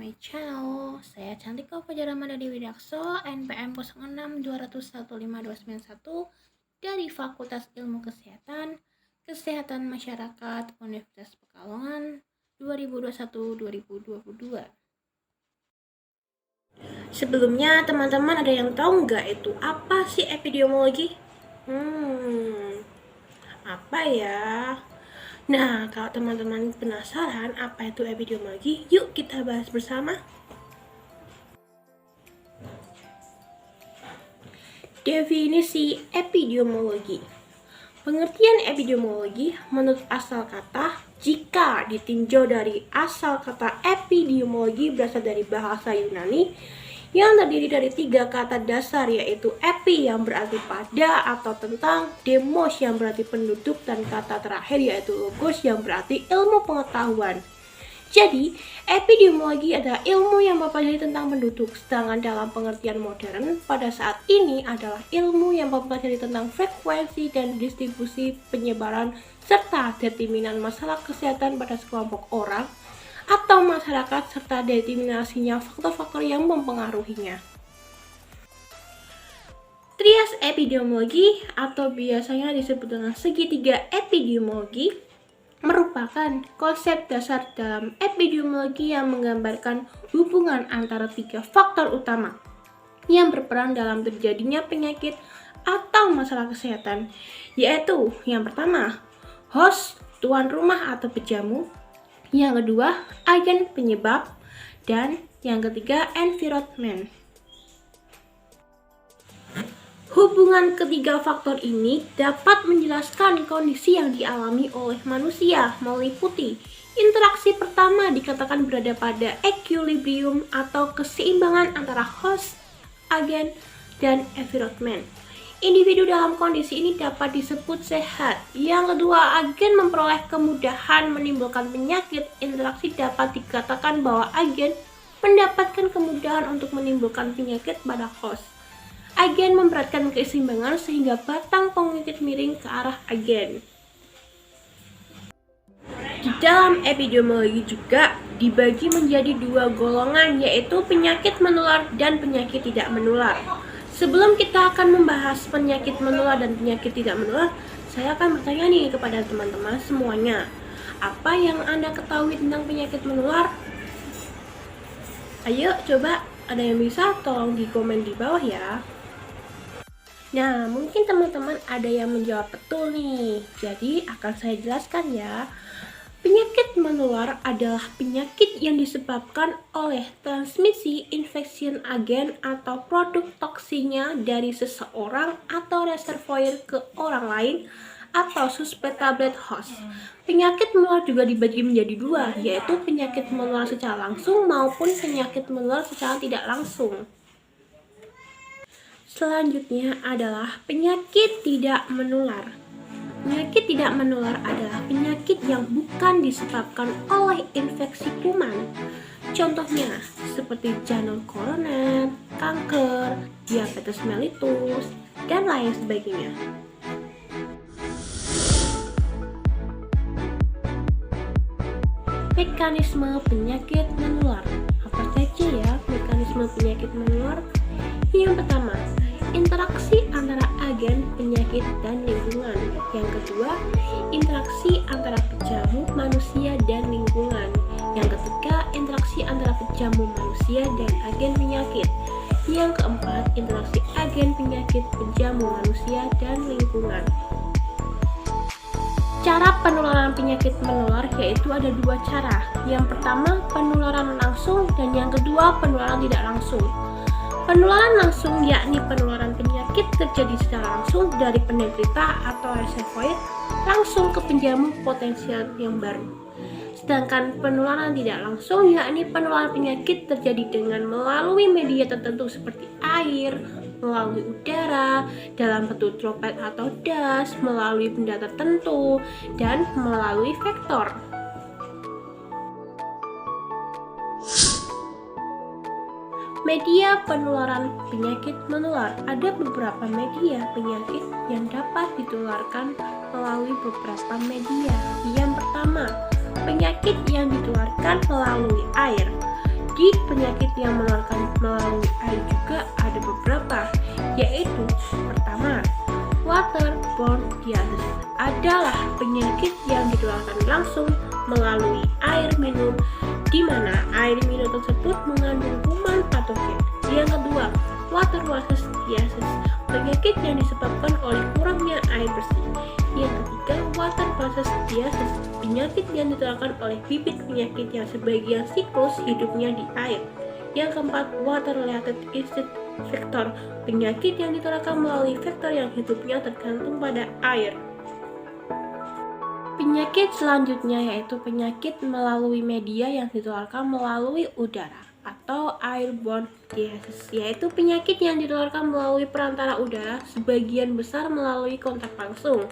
my channel. Saya Cantika Fajar Ramadhani Widakso, NPM 0620115291 dari Fakultas Ilmu Kesehatan, Kesehatan Masyarakat Universitas Pekalongan 2021-2022. Sebelumnya teman-teman ada yang tahu nggak itu apa sih epidemiologi? Apa ya? Nah, kalau teman-teman penasaran apa itu epidemiologi, yuk kita bahas bersama. Definisi epidemiologi. Pengertian epidemiologi menurut asal kata, jika ditinjau dari asal kata epidemiologi berasal dari bahasa Yunani yang terdiri dari 3 kata dasar, yaitu epi yang berarti pada atau tentang, demos yang berarti penduduk, dan kata terakhir yaitu logos yang berarti ilmu pengetahuan. Jadi, epidemiologi adalah ilmu yang mempelajari tentang penduduk, sedangkan dalam pengertian modern pada saat ini adalah ilmu yang mempelajari tentang frekuensi dan distribusi penyebaran serta determinan masalah kesehatan pada sekelompok orang atau masyarakat serta determinasinya faktor-faktor yang mempengaruhinya. Trias epidemiologi atau biasanya disebut dengan segitiga epidemiologi merupakan konsep dasar dalam epidemiologi yang menggambarkan hubungan antara 3 faktor utama yang berperan dalam terjadinya penyakit atau masalah kesehatan, yaitu yang pertama, host, tuan rumah atau pejamu, yang kedua, agen penyebab, dan yang ketiga, environment. Hubungan ketiga faktor ini dapat menjelaskan kondisi yang dialami oleh manusia, meliputi interaksi pertama dikatakan berada pada equilibrium atau keseimbangan antara host, agen, dan environment. Individu dalam kondisi ini dapat disebut sehat. Yang kedua, agen memperoleh kemudahan menimbulkan penyakit. Interaksi dapat dikatakan bahwa agen mendapatkan kemudahan untuk menimbulkan penyakit pada host. Agen memberatkan keseimbangan sehingga batang pengungkit miring ke arah agen. Di dalam epidemiologi juga dibagi menjadi 2 golongan, yaitu penyakit menular dan penyakit tidak menular. Sebelum kita akan membahas penyakit menular dan penyakit tidak menular, saya akan bertanya nih kepada teman-teman semuanya. Apa yang Anda ketahui tentang penyakit menular? Ayo coba, ada yang bisa tolong di komen di bawah ya. Nah, mungkin teman-teman ada yang menjawab betul nih. Jadi akan saya jelaskan ya. Penyakit menular adalah penyakit yang disebabkan oleh transmisi infeksi agen atau produk toksinya dari seseorang atau reservoir ke orang lain atau susceptible host. Penyakit menular juga dibagi menjadi 2, yaitu penyakit menular secara langsung maupun penyakit menular secara tidak langsung. Selanjutnya adalah penyakit tidak menular. Penyakit tidak menular adalah penyakit yang bukan disebabkan oleh infeksi kuman. Contohnya seperti jantung koroner, kanker, diabetes mellitus, dan lain sebagainya. Mekanisme penyakit menular. Apa saja ya mekanisme penyakit menular? Yang pertama, interaksi antara agen, penyakit, dan lingkungan. Yang kedua, interaksi antara pejamu, manusia, dan lingkungan. Yang ketiga, interaksi antara pejamu, manusia, dan agen penyakit. Yang keempat, interaksi agen, penyakit, pejamu, manusia, dan lingkungan. Cara penularan penyakit menular yaitu ada 2 cara. Yang pertama, penularan langsung, dan yang kedua, penularan tidak langsung. Penularan langsung yakni penularan penyakit terjadi secara langsung dari penderita atau reservoir langsung ke penjamu potensial yang baru. Sedangkan penularan tidak langsung yakni penularan penyakit terjadi dengan melalui media tertentu seperti air, melalui udara, dalam bentuk droplet atau das, melalui benda tertentu, dan melalui vektor. Media penularan penyakit menular. Ada beberapa media penyakit yang dapat ditularkan melalui beberapa media. Yang pertama, penyakit yang ditularkan melalui air. Jadi penyakit yang menularkan melalui air juga ada beberapa, yaitu pertama, waterborne disease adalah penyakit yang ditularkan langsung melalui air minum, di mana air minum tersebut mengandung kuman patogen. Yang kedua, waterborne disease, penyakit yang disebabkan oleh kurangnya air bersih. Yang ketiga, waterborne disease, penyakit yang ditularkan oleh bibit penyakit yang sebagian siklus hidupnya di air. Yang keempat, water-related vector, penyakit yang ditularkan melalui vektor yang hidupnya tergantung pada air. Penyakit selanjutnya yaitu penyakit melalui media yang ditularkan melalui udara atau airborne disease, yaitu penyakit yang ditularkan melalui perantara udara, sebagian besar melalui kontak langsung.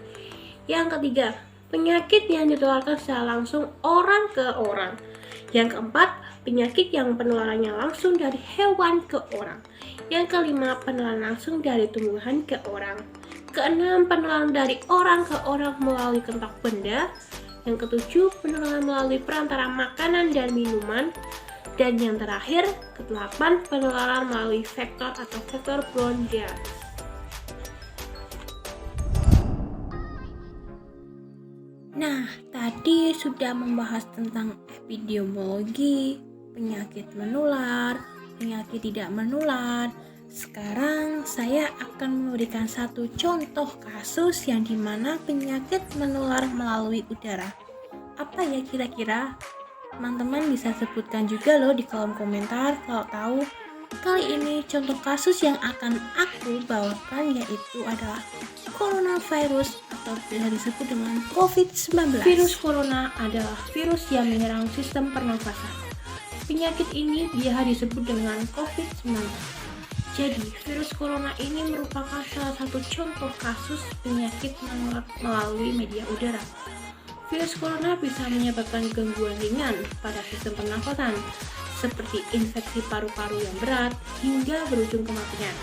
Yang ketiga, penyakit yang ditularkan secara langsung orang ke orang. Yang keempat, penyakit yang penularannya langsung dari hewan ke orang. Yang kelima, penularan langsung dari tumbuhan ke orang. Keenam, penularan dari orang ke orang melalui kontak benda. Yang ketujuh, penularan melalui perantara makanan dan minuman. Dan yang terakhir, kedelapan, penularan melalui vektor atau vector-borne disease. Nah, tadi sudah membahas tentang epidemiologi, penyakit menular, penyakit tidak menular. Sekarang saya akan memberikan satu contoh kasus yang dimana penyakit menular melalui udara. Apa ya kira-kira? Teman-teman bisa sebutkan juga loh di kolom komentar kalau tahu. Kali ini contoh kasus yang akan aku bawakan yaitu adalah coronavirus atau bisa disebut dengan COVID-19. Virus corona adalah virus yang menyerang sistem pernafasan. Penyakit ini biasa disebut dengan COVID-19. Jadi, virus corona ini merupakan salah satu contoh kasus penyakit menular melalui media udara. Virus corona bisa menyebabkan gangguan ringan pada sistem pernafasan, seperti infeksi paru-paru yang berat hingga berujung kematian.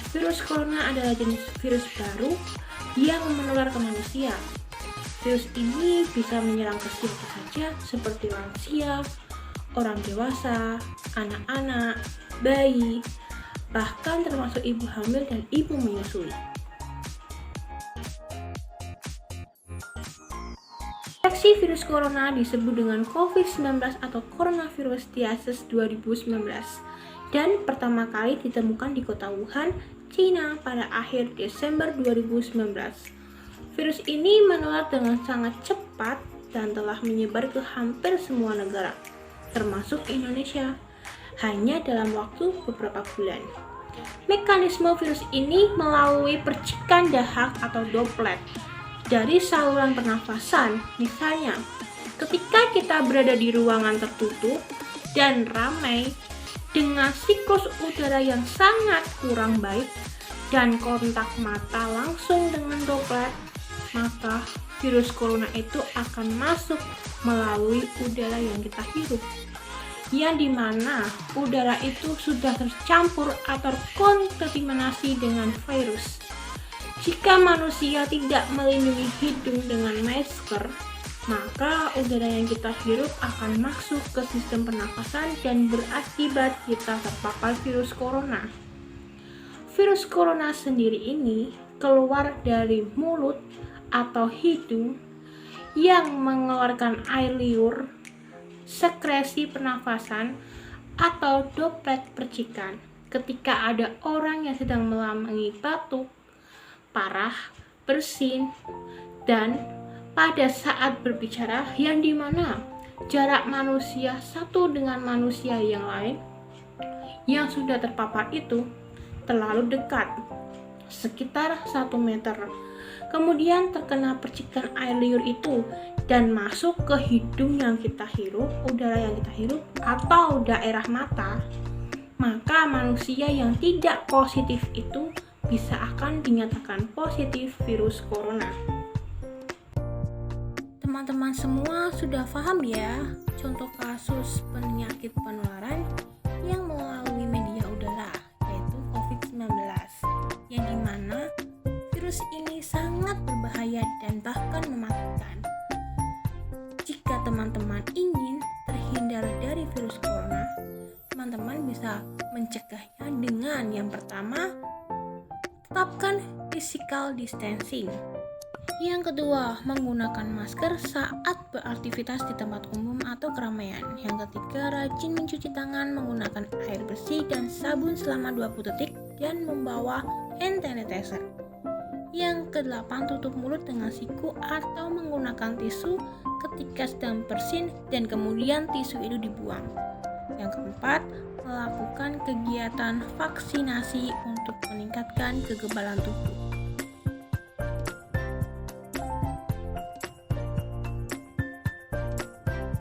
Virus corona adalah jenis virus baru yang menular ke manusia. Virus ini bisa menyerang ke siapa saja seperti lansia, orang dewasa, anak-anak, bayi, bahkan termasuk ibu hamil dan ibu menyusui. Infeksi virus corona disebut dengan COVID-19 atau Coronavirus Disease 2019 dan pertama kali ditemukan di kota Wuhan, China pada akhir Desember 2019. Virus ini menular dengan sangat cepat dan telah menyebar ke hampir semua negara, termasuk Indonesia, hanya dalam waktu beberapa bulan. Mekanisme virus ini melalui percikan dahak atau droplet dari saluran pernafasan. Misalnya, ketika kita berada di ruangan tertutup dan ramai dengan siklus udara yang sangat kurang baik dan kontak mata langsung dengan droplet, maka virus corona itu akan masuk melalui udara yang kita hirup, yang dimana udara itu sudah tercampur atau kontaminasi dengan virus. Jika manusia tidak melindungi hidung dengan masker, maka udara yang kita hirup akan masuk ke sistem pernafasan dan berakibat kita terpapar virus corona. Virus corona sendiri ini keluar dari mulut atau hidung yang mengeluarkan air liur, sekresi pernafasan, atau droplet percikan ketika ada orang yang sedang mengalami batuk parah, bersin, dan pada saat berbicara yang dimana jarak manusia satu dengan manusia yang lain yang sudah terpapar itu terlalu dekat, sekitar 1 meter. Kemudian terkena percikan air liur itu dan masuk ke hidung yang kita hirup, udara yang kita hirup, atau daerah mata, maka manusia yang tidak positif itu bisa akan dinyatakan positif virus corona. Teman-teman semua sudah paham ya contoh kasus penyakit penularan yang melalui media udara, yaitu COVID-19, yang dimana virus ini sangat berbahaya dan bahkan mematikan. Jika teman-teman ingin terhindar dari virus corona, mencegahnya dengan yang pertama, tetapkan physical distancing. Yang kedua, menggunakan masker saat beraktivitas di tempat umum atau keramaian. Yang ketiga, rajin mencuci tangan menggunakan air bersih dan sabun selama 20 detik dan membawa hand sanitizer. Yang kedelapan, tutup mulut dengan siku atau menggunakan tisu ketika sedang bersin dan kemudian tisu itu dibuang. Yang keempat, melakukan kegiatan vaksinasi untuk meningkatkan kekebalan tubuh.